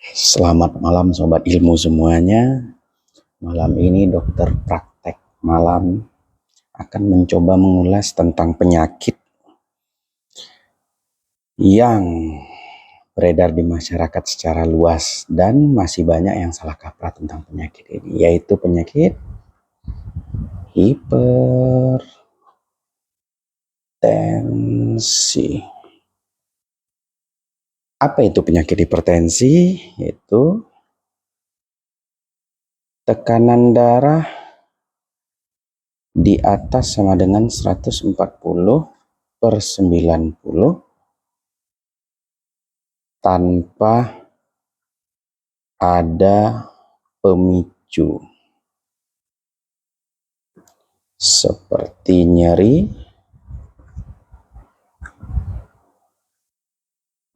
Selamat malam sobat ilmu semuanya. Malam ini dokter praktek malam akan mencoba mengulas tentang penyakit yang beredar di masyarakat secara luas dan masih banyak yang salah kaprah tentang penyakit ini, yaitu penyakit hipertensi. Apa itu penyakit hipertensi? Yaitu tekanan darah di atas sama dengan 140/90 tanpa ada pemicu seperti nyeri,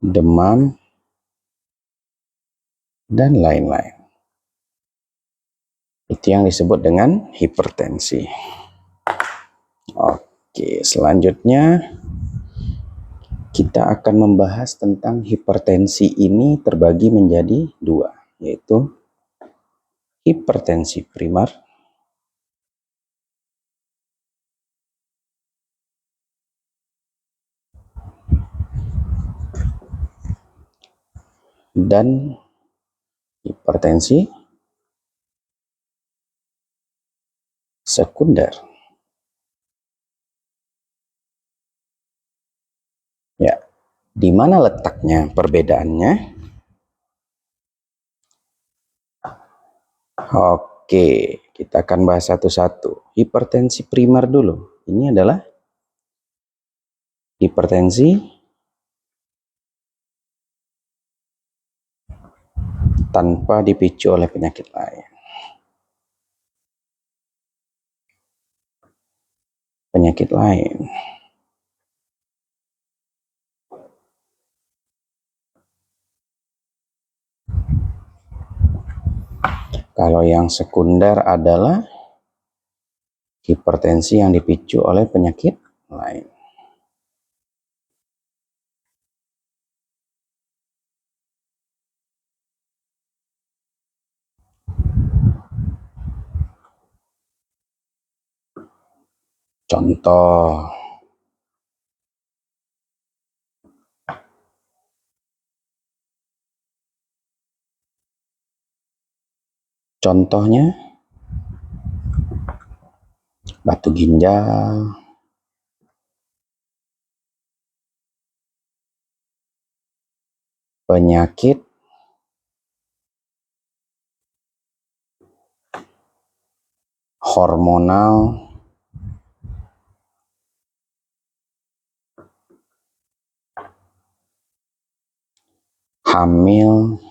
demam, dan lain-lain. Itu yang disebut dengan hipertensi. Oke, selanjutnya kita akan membahas tentang hipertensi ini terbagi menjadi dua, yaitu hipertensi primer dan hipertensi sekunder. Ya, di mana letaknya perbedaannya? Oke, kita akan bahas satu-satu. Hipertensi primer dulu. Ini adalah hipertensi tanpa dipicu oleh penyakit lain. Kalau yang sekunder adalah hipertensi yang dipicu oleh penyakit lain. Contohnya batu ginjal, penyakit hormonal, hamil,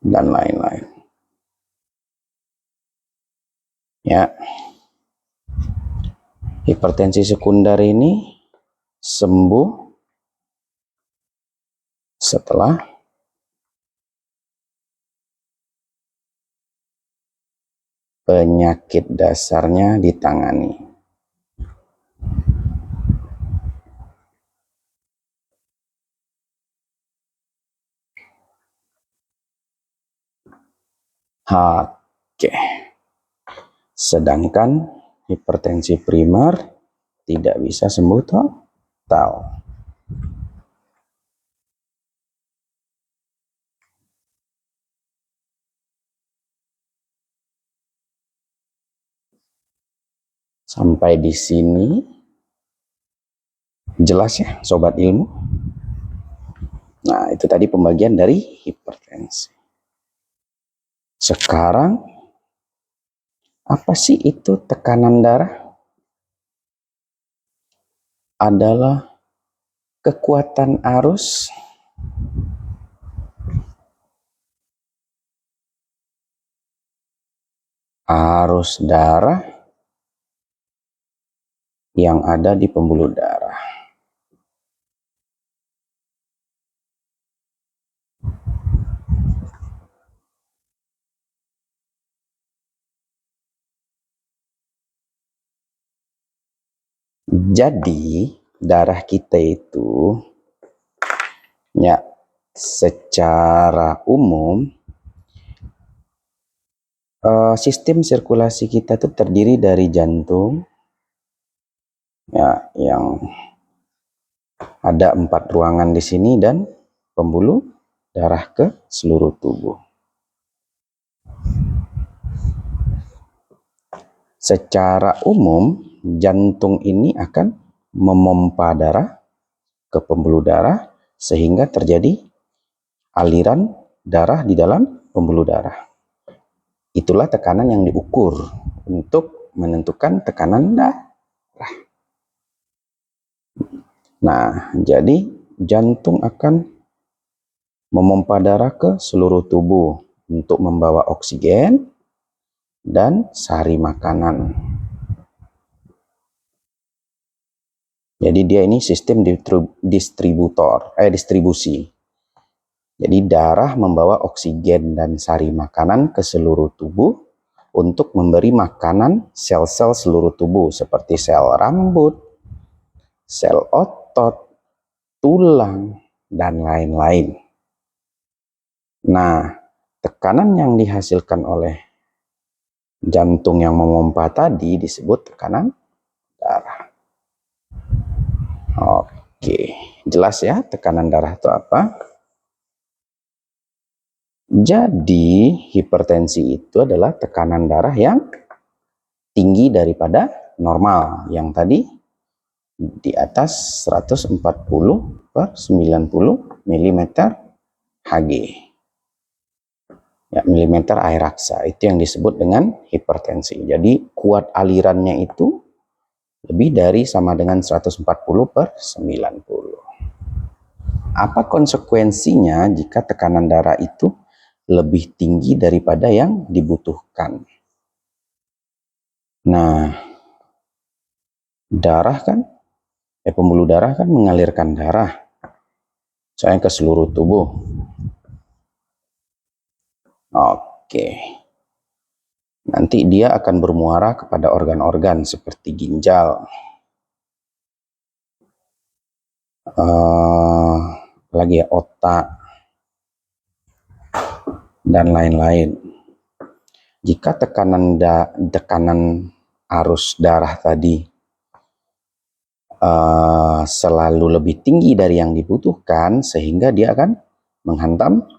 dan lain-lain. Ya, hipertensi sekunder ini sembuh setelah penyakit dasarnya ditangani. Oke. Sedangkan hipertensi primer tidak bisa sembuh total. Sampai di sini jelas ya sobat ilmu? Nah, itu tadi pembagian dari hipertensi. Sekarang apa sih itu tekanan darah? Adalah kekuatan arus darah yang ada di pembuluh darah. Jadi darah kita itu ya secara umum sistem sirkulasi kita itu terdiri dari jantung, ya, yang ada 4 ruangan di sini, dan pembuluh darah ke seluruh tubuh. Secara umum, jantung ini akan memompa darah ke pembuluh darah sehingga terjadi aliran darah di dalam pembuluh darah. Itulah tekanan yang diukur untuk menentukan tekanan darah. Nah, jadi jantung akan memompa darah ke seluruh tubuh untuk membawa oksigen dan sari makanan. Jadi dia ini sistem distribusi. Jadi darah membawa oksigen dan sari makanan ke seluruh tubuh untuk memberi makanan sel-sel seluruh tubuh seperti sel rambut, sel otot, tulang, dan lain-lain. Nah, tekanan yang dihasilkan oleh jantung yang memompa tadi disebut tekanan darah. Oke, jelas ya tekanan darah itu apa? Jadi, hipertensi itu adalah tekanan darah yang tinggi daripada normal, yang tadi di atas 140/90 mm Hg. Ya, milimeter air raksa, itu yang disebut dengan hipertensi. Jadi, kuat alirannya itu lebih dari sama dengan 140/90. Apa konsekuensinya jika tekanan darah itu lebih tinggi daripada yang dibutuhkan? Nah, darah kan, pembuluh darah kan mengalirkan darah soalnya ke seluruh tubuh. Oke. Nanti dia akan bermuara kepada organ-organ seperti ginjal, lagi ya, otak, dan lain-lain. Jika tekanan arus darah tadi selalu lebih tinggi dari yang dibutuhkan, sehingga dia akan menghantam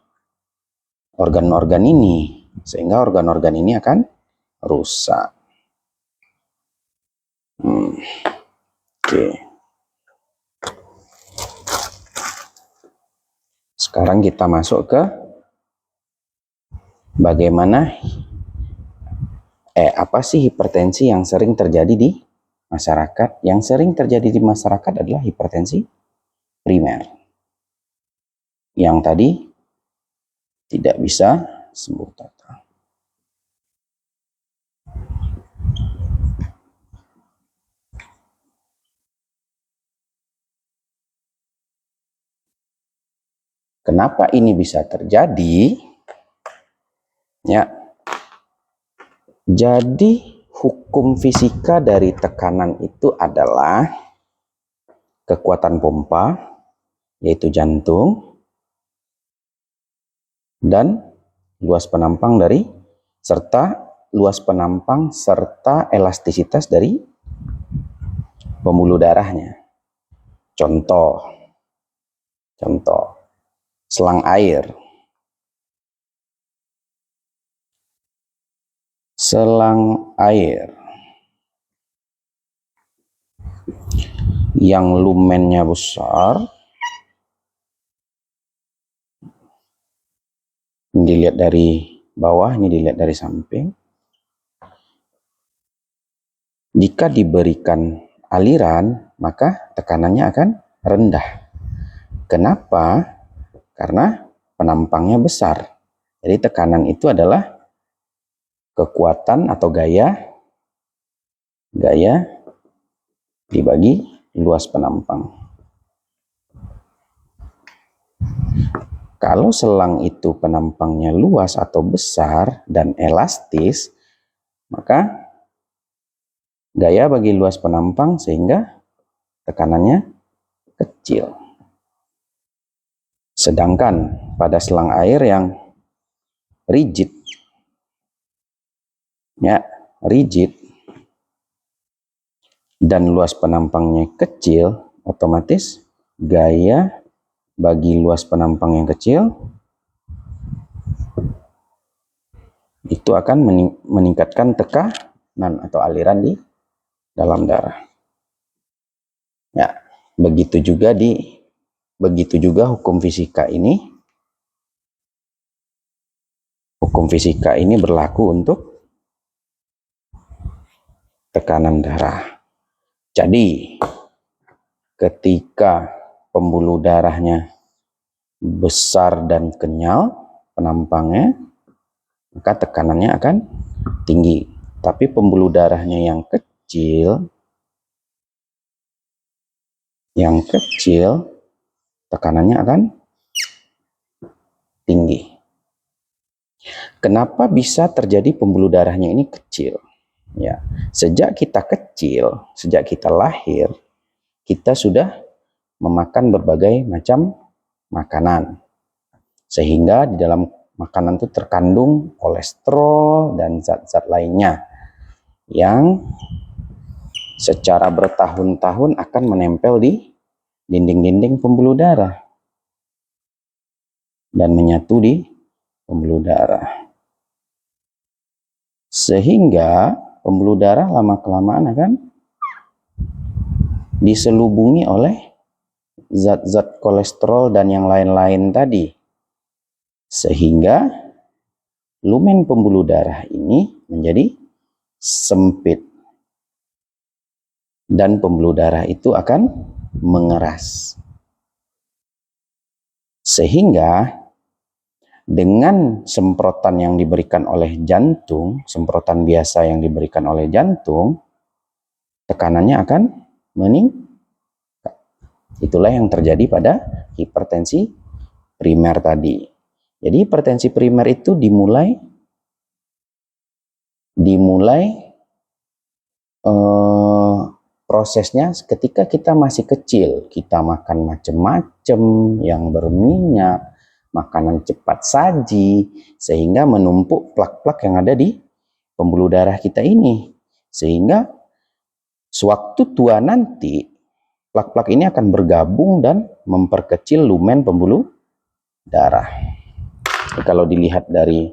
organ-organ ini, sehingga organ-organ ini akan rusak. Oke. Sekarang kita masuk ke bagaimana apa sih hipertensi yang sering terjadi di masyarakat? Yang sering terjadi di masyarakat adalah hipertensi primer, yang tadi tidak bisa sembuh total. Kenapa ini bisa terjadi? Ya, jadi hukum fisika dari tekanan itu adalah kekuatan pompa, yaitu jantung, dan luas penampang serta elastisitas dari pembuluh darahnya. Contoh, selang air. Selang air yang lumennya besar, ini dilihat dari bawah, ini dilihat dari samping. Jika diberikan aliran, maka tekanannya akan rendah. Kenapa? Karena penampangnya besar. Jadi tekanan itu adalah kekuatan atau gaya dibagi luas penampang. Kalau selang itu penampangnya luas atau besar dan elastis, maka gaya bagi luas penampang sehingga tekanannya kecil. Sedangkan pada selang air yang rigid, ya, rigid dan luas penampangnya kecil, otomatis gaya bagi luas penampang yang kecil itu akan meningkatkan tekanan atau aliran di dalam darah. Ya, begitu juga hukum fisika ini. Hukum fisika ini berlaku untuk tekanan darah. Jadi, ketika pembuluh darahnya besar dan kenyal penampangnya, maka tekanannya akan tinggi. Tapi pembuluh darahnya yang kecil, tekanannya akan tinggi. Kenapa bisa terjadi pembuluh darahnya ini kecil? Ya, sejak kita lahir, kita sudah memakan berbagai macam makanan. Sehingga di dalam makanan itu terkandung kolesterol dan zat-zat lainnya yang secara bertahun-tahun akan menempel di dinding-dinding pembuluh darah dan menyatu di pembuluh darah. Sehingga pembuluh darah lama-kelamaan akan diselubungi oleh zat-zat kolesterol dan yang lain-lain tadi. Sehingga lumen pembuluh darah ini menjadi sempit. Dan pembuluh darah itu akan mengeras. Sehingga dengan semprotan yang diberikan oleh jantung, semprotan biasa yang diberikan oleh jantung, tekanannya akan meningkat. Itulah yang terjadi pada hipertensi primer tadi. Jadi hipertensi primer itu dimulai prosesnya ketika kita masih kecil. Kita makan macam-macam yang berminyak, makanan cepat saji, sehingga menumpuk plak-plak yang ada di pembuluh darah kita ini. Sehingga sewaktu tua nanti, plak-plak ini akan bergabung dan memperkecil lumen pembuluh darah. Kalau dilihat dari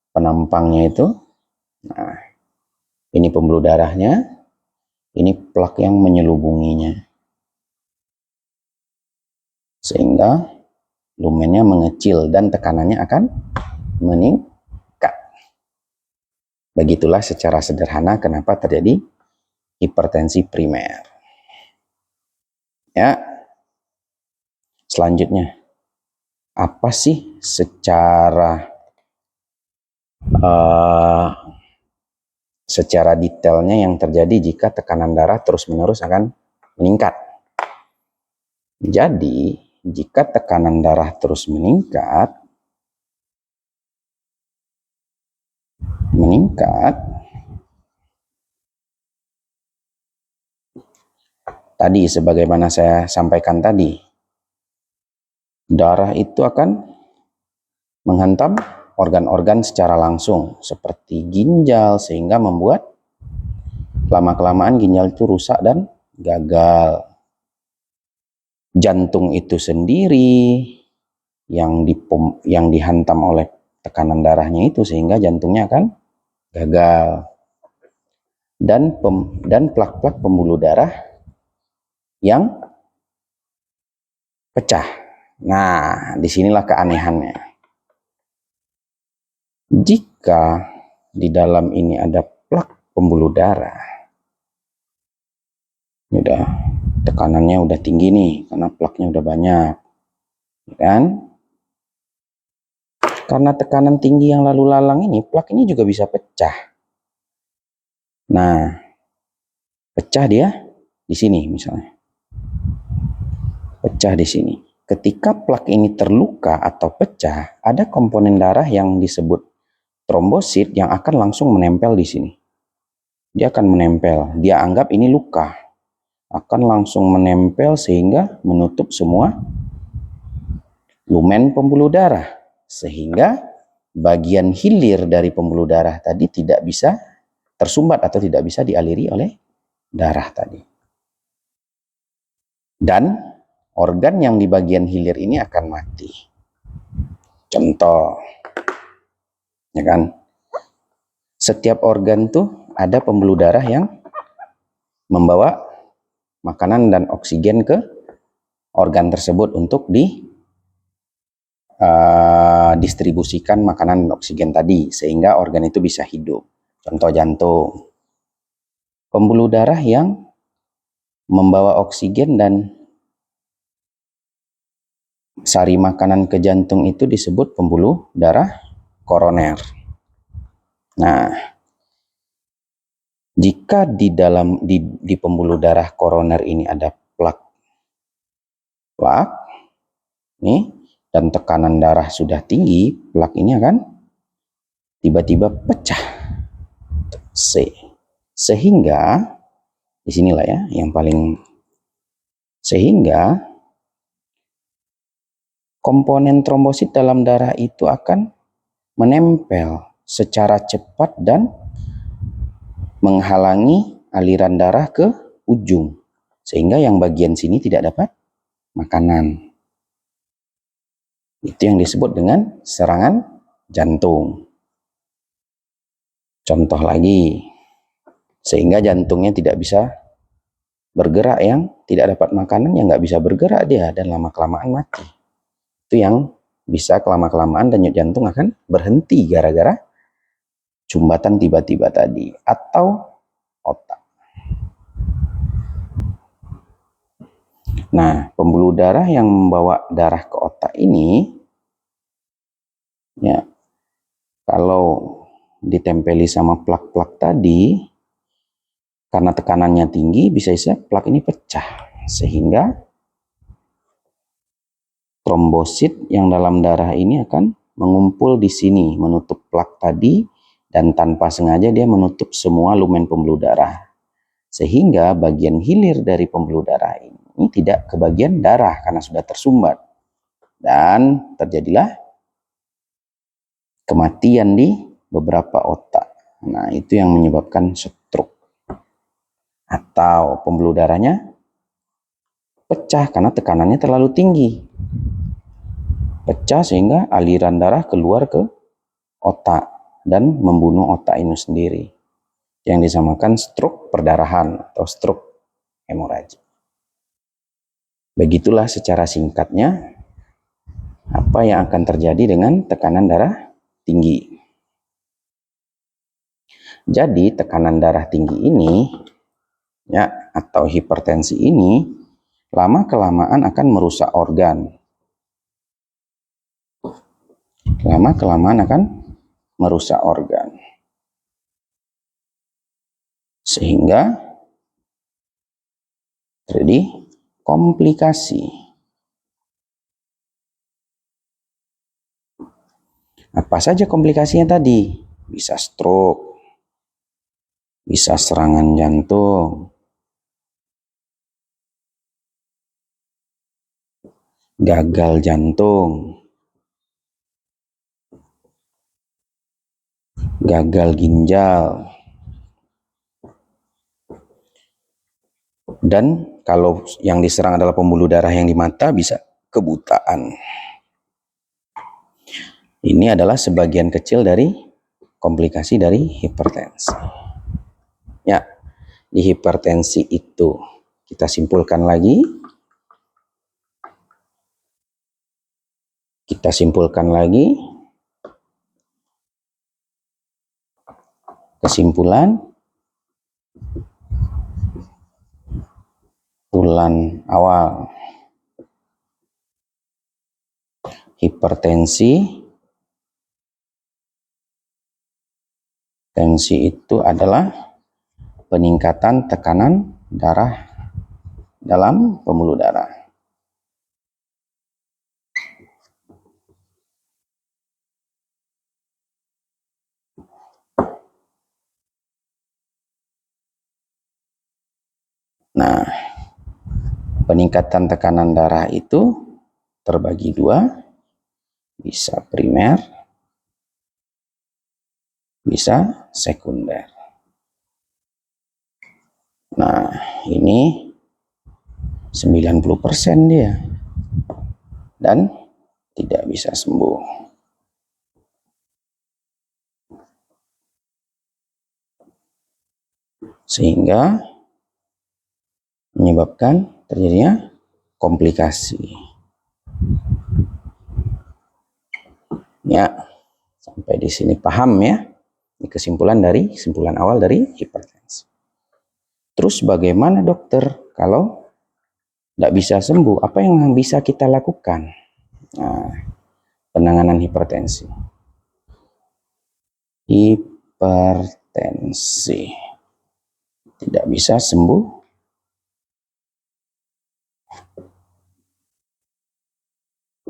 penampangnya itu, nah, ini pembuluh darahnya, ini plak yang menyelubunginya. Sehingga lumennya mengecil dan tekanannya akan meningkat. Begitulah secara sederhana kenapa terjadi hipertensi primer. Ya. Selanjutnya, apa sih secara detailnya yang terjadi jika tekanan darah terus-menerus akan meningkat? Jadi, jika tekanan darah terus meningkat, tadi sebagaimana saya sampaikan tadi, darah itu akan menghantam organ-organ secara langsung seperti ginjal, sehingga membuat lama-kelamaan ginjal itu rusak dan gagal. Jantung itu sendiri yang dihantam oleh tekanan darahnya itu, sehingga jantungnya akan gagal. Dan plak-plak pembuluh darah yang pecah. Nah, disinilah keanehannya. Jika di dalam ini ada plak pembuluh darah, tekanannya udah tinggi nih, karena plaknya udah banyak, kan? Karena tekanan tinggi yang lalu lalang ini, plak ini juga bisa pecah. Nah, pecah dia di sini misalnya. Pecah di sini. Ketika plak ini terluka atau pecah, ada komponen darah yang disebut trombosit yang akan langsung menempel di sini. Dia akan menempel. Dia anggap ini luka. Akan langsung menempel sehingga menutup semua lumen pembuluh darah, sehingga bagian hilir dari pembuluh darah tadi tidak bisa tersumbat atau tidak bisa dialiri oleh darah tadi. Dan organ yang di bagian hilir ini akan mati. Contoh, ya kan? Setiap organ tuh ada pembuluh darah yang membawa makanan dan oksigen ke organ tersebut untuk distribusikan makanan dan oksigen tadi sehingga organ itu bisa hidup. Contoh jantung. Pembuluh darah yang membawa oksigen dan sari makanan ke jantung itu disebut pembuluh darah koroner. Nah, jika di pembuluh darah koroner ini ada plak nih dan tekanan darah sudah tinggi, plak ini akan tiba-tiba pecah. Sehingga disinilah ya yang paling, sehingga komponen trombosit dalam darah itu akan menempel secara cepat dan menghalangi aliran darah ke ujung, sehingga yang bagian sini tidak dapat makanan. Itu yang disebut dengan serangan jantung. Contoh lagi, sehingga jantungnya tidak bisa bergerak, yang tidak dapat makanan yang nggak bisa bergerak dia dan lama-kelamaan mati. Itu yang bisa kelama-kelamaan denyut jantung akan berhenti gara-gara sumbatan tiba-tiba tadi, atau otak. Nah, pembuluh darah yang membawa darah ke otak ini, ya, kalau ditempeli sama plak-plak tadi, karena tekanannya tinggi, bisa-bisa plak ini pecah, sehingga trombosit yang dalam darah ini akan mengumpul di sini, menutup plak tadi, dan tanpa sengaja dia menutup semua lumen pembuluh darah. Sehingga bagian hilir dari pembuluh darah ini tidak ke bagian darah karena sudah tersumbat. Dan terjadilah kematian di beberapa otak. Nah, itu yang menyebabkan stroke. Atau pembuluh darahnya pecah karena tekanannya terlalu tinggi. Pecah sehingga aliran darah keluar ke otak dan membunuh otak itu sendiri, yang disamakan stroke perdarahan atau stroke hemoragi. Begitulah secara singkatnya apa yang akan terjadi dengan tekanan darah tinggi. Jadi tekanan darah tinggi ini, ya, atau hipertensi ini lama-kelamaan akan merusak organ. Lama-kelamaan akan merusak organ. Sehingga terjadi komplikasi. Apa saja komplikasinya tadi? Bisa stroke, bisa serangan jantung, gagal jantung, gagal ginjal, dan kalau yang diserang adalah pembuluh darah yang di mata, bisa kebutaan. Ini adalah sebagian kecil dari komplikasi dari hipertensi. Ya, di hipertensi itu kita simpulkan lagi. Kesimpulan bulan awal, hipertensi itu adalah peningkatan tekanan darah dalam pembuluh darah. Nah, peningkatan tekanan darah itu terbagi dua, bisa primer, bisa sekunder. Nah, ini 90% dia dan tidak bisa sembuh. Sehingga menyebabkan terjadinya komplikasi. Ya, sampai di sini paham ya? Ini kesimpulan awal dari hipertensi. Terus bagaimana dokter kalau tidak bisa sembuh? Apa yang bisa kita lakukan? Nah, penanganan hipertensi. Hipertensi tidak bisa sembuh.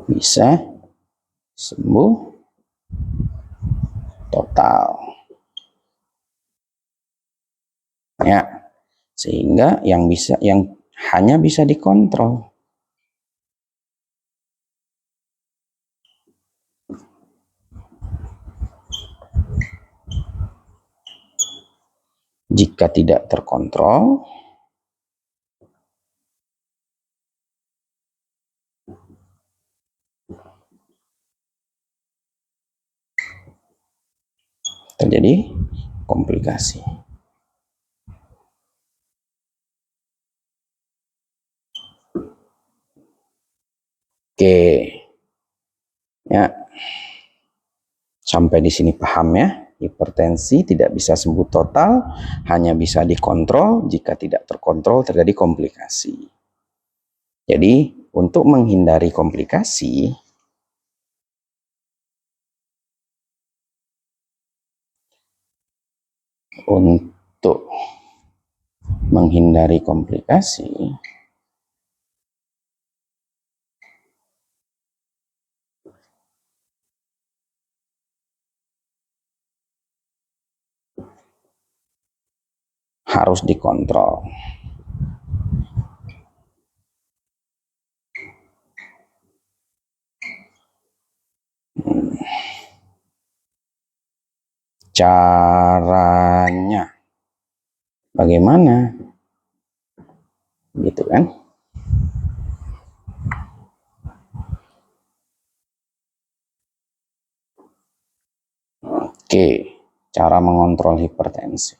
Bisa sembuh total. Ya, sehingga yang hanya bisa dikontrol. Jika tidak terkontrol, terjadi komplikasi. Oke. Ya. Sampai di sini paham ya? Hipertensi tidak bisa sembuh total, hanya bisa dikontrol. Jika tidak terkontrol terjadi komplikasi. Jadi, untuk menghindari komplikasi, harus dikontrol. Caranya bagaimana? Gitu kan? Oke, cara mengontrol hipertensi.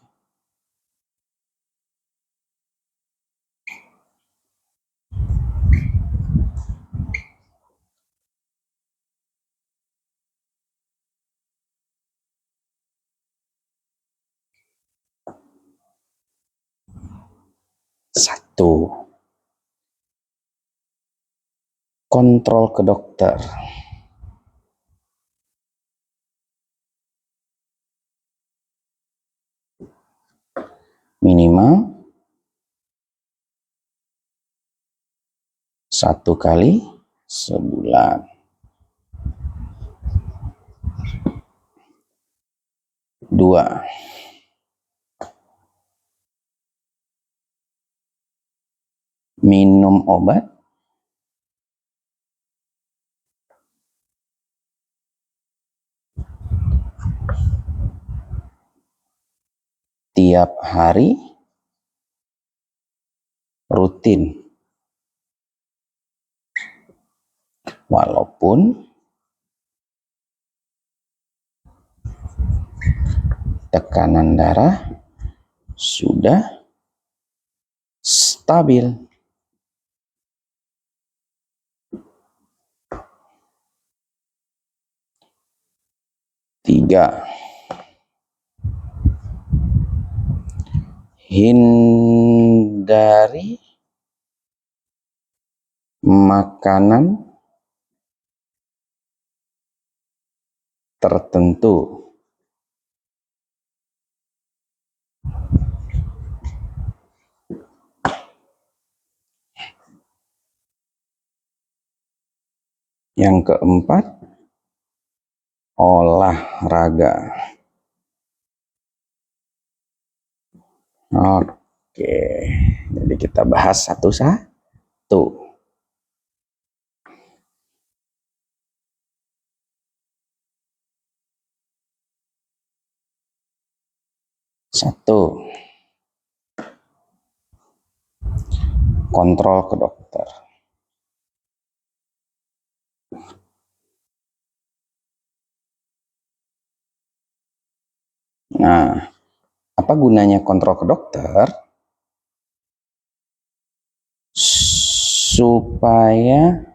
Satu, kontrol ke dokter. Minimal 1 kali sebulan. 2, minum obat tiap hari rutin, walaupun tekanan darah sudah stabil. 3, hindari makanan tertentu. Yang keempat, olahraga. Oke, jadi kita bahas satu-satu. Satu, kontrol ke dokter. Nah, apa gunanya kontrol ke dokter? Supaya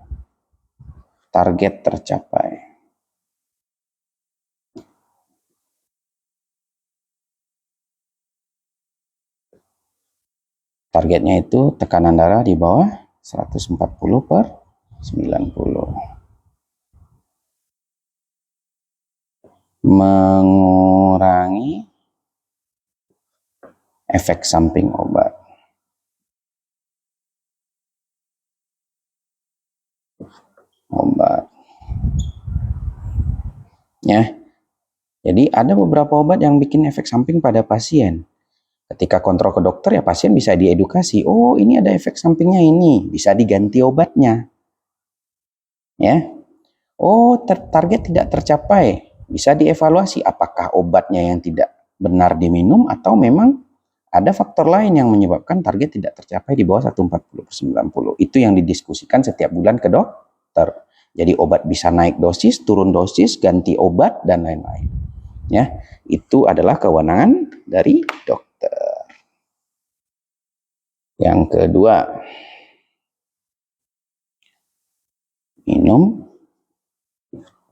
target tercapai. Targetnya itu tekanan darah di bawah 140/90. Mengurangi efek samping obat. Ya. Jadi ada beberapa obat yang bikin efek samping pada pasien. Ketika kontrol ke dokter ya pasien bisa diedukasi. Oh, ini ada efek sampingnya ini, bisa diganti obatnya. Ya. Oh, target tidak tercapai. Bisa dievaluasi apakah obatnya yang tidak benar diminum atau memang ada faktor lain yang menyebabkan target tidak tercapai di bawah 140/90. Itu yang didiskusikan setiap bulan ke dokter. Jadi obat bisa naik dosis, turun dosis, ganti obat, dan lain-lain. Ya, itu adalah kewenangan dari dokter. Yang kedua, minum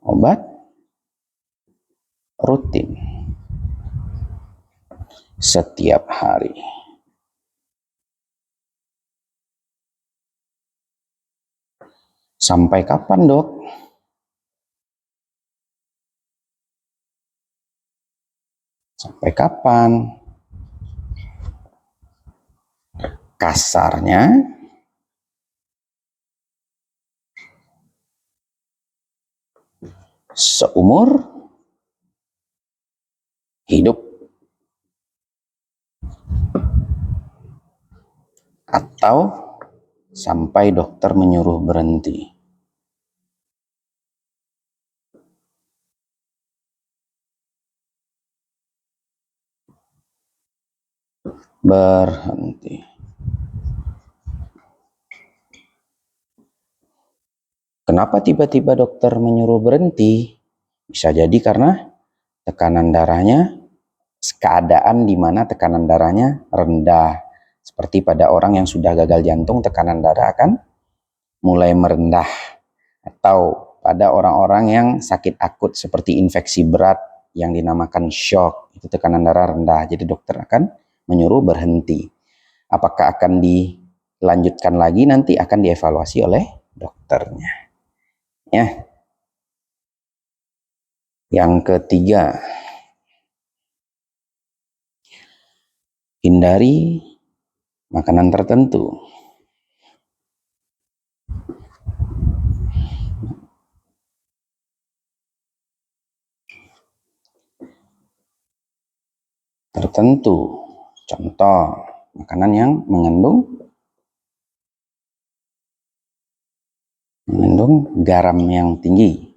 obat rutin setiap hari. Sampai kapan, Dok? Sampai kapan? Kasarnya seumur hidup atau sampai dokter menyuruh berhenti. Berhenti. Kenapa tiba-tiba dokter menyuruh berhenti? Bisa jadi karena tekanan darahnya, keadaan di mana tekanan darahnya rendah. Seperti pada orang yang sudah gagal jantung, tekanan darah akan mulai merendah. Atau pada orang-orang yang sakit akut seperti infeksi berat yang dinamakan shock, itu tekanan darah rendah. Jadi dokter akan menyuruh berhenti. Apakah akan dilanjutkan lagi, nanti akan dievaluasi oleh dokternya. Ya. Yang ketiga, hindari makanan tertentu. Contoh, makanan yang mengandung garam yang tinggi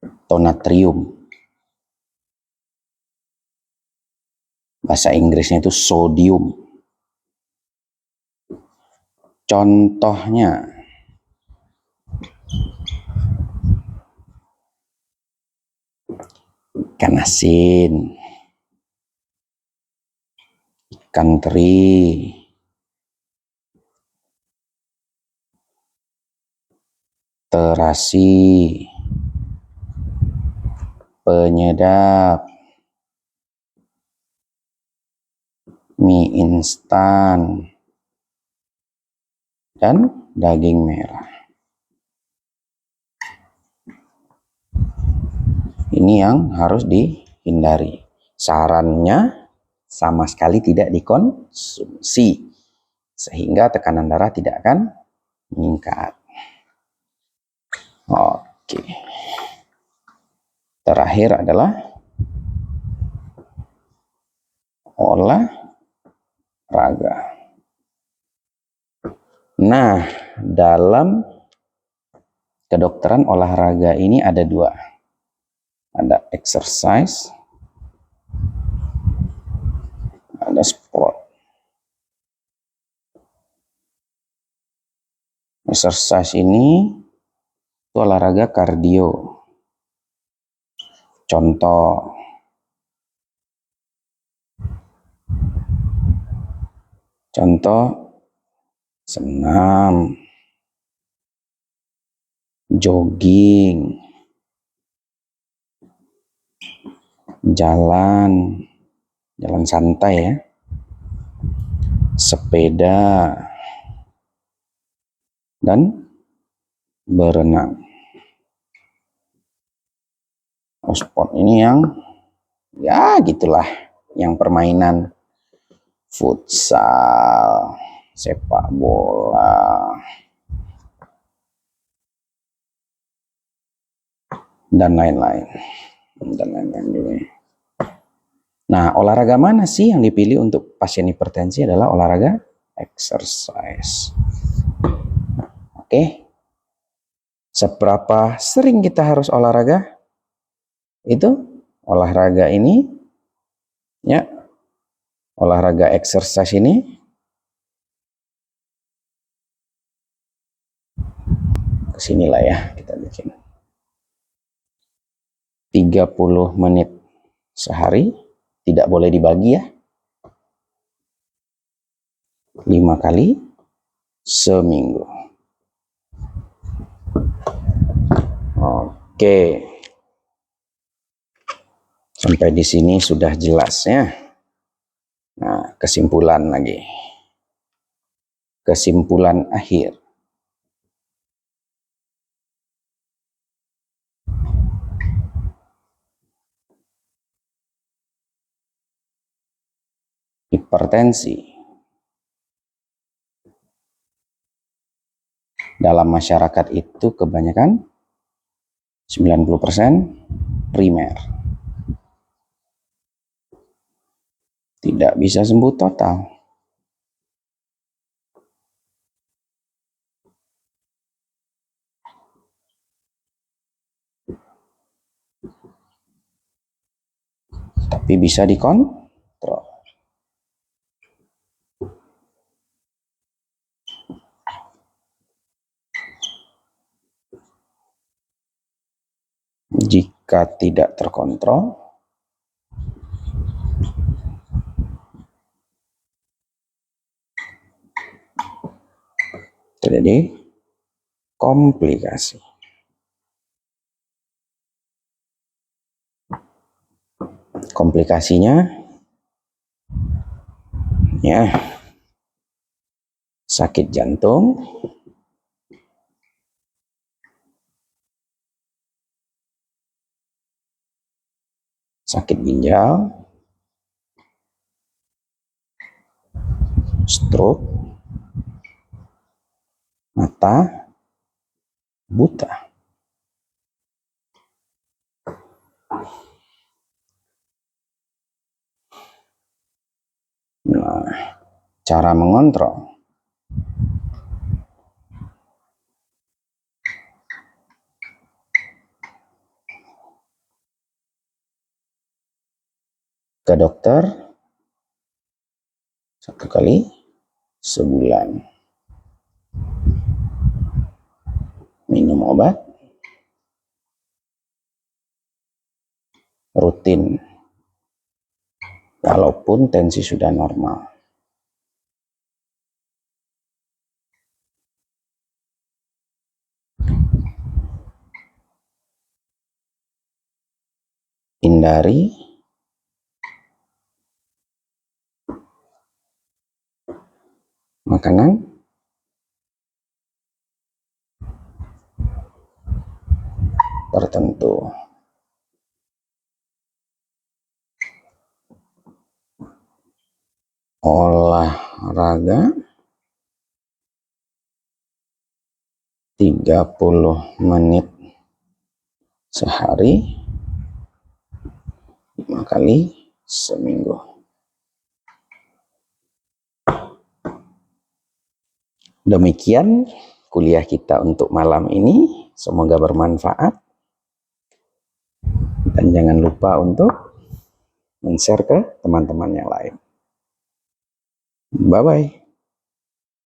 atau natrium. Bahasa Inggrisnya itu sodium. Contohnya, ikan asin, ikan teri, terasi, penyedap, mie instan, dan daging merah. Ini yang harus dihindari. Sarannya sama sekali tidak dikonsumsi, sehingga tekanan darah tidak akan meningkat. Oke. Terakhir adalah olahraga. Nah, dalam kedokteran olahraga ini ada dua. ada exercise, ada sport. Exercise ini itu olahraga kardio. Contoh, senam, jogging, jalan santai ya, sepeda, dan berenang. Sport ini yang ya gitulah, yang permainan futsal, sepak bola, dan lain-lain juga. Nah, olahraga mana sih yang dipilih untuk pasien hipertensi? Adalah olahraga exercise. Oke. Seberapa sering kita harus olahraga? Itu olahraga ini ya, olahraga exercise ini kesinilah ya, kita bikin 30 menit sehari, tidak boleh dibagi ya, 5 kali seminggu. Oke, sampai di sini sudah jelas ya. Nah, kesimpulan lagi, kesimpulan akhir. Hipertensi dalam masyarakat itu kebanyakan 90% primer. Tidak bisa sembuh total. Tapi bisa dikontrol. Jika tidak terkontrol, terjadi komplikasi. Komplikasinya ya, sakit jantung, sakit ginjal, stroke, mata buta. Nah, cara mengontrol. Ke dokter 1 kali sebulan. Minum obat rutin walaupun tensi sudah normal. Hindari makanan tertentu. Olahraga 30 menit sehari, 5 kali seminggu. Demikian kuliah kita untuk malam ini. Semoga bermanfaat. Dan jangan lupa untuk men-share ke teman-teman yang lain. Bye-bye.